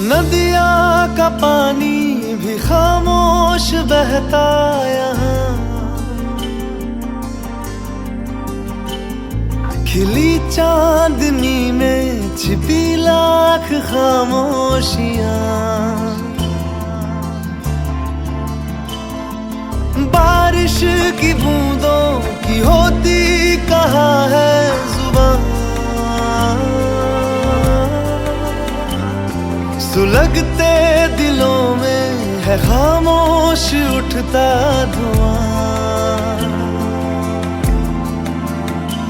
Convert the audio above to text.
नदिया का पानी भी खामोश बहता यहाँ, खिली चांदनी में छिपी लाख खामोशियाँ। बारिश की बूंदों की होती कहाँ है जुबान, सुलगते दिलों में है खामोश उठता धुआं।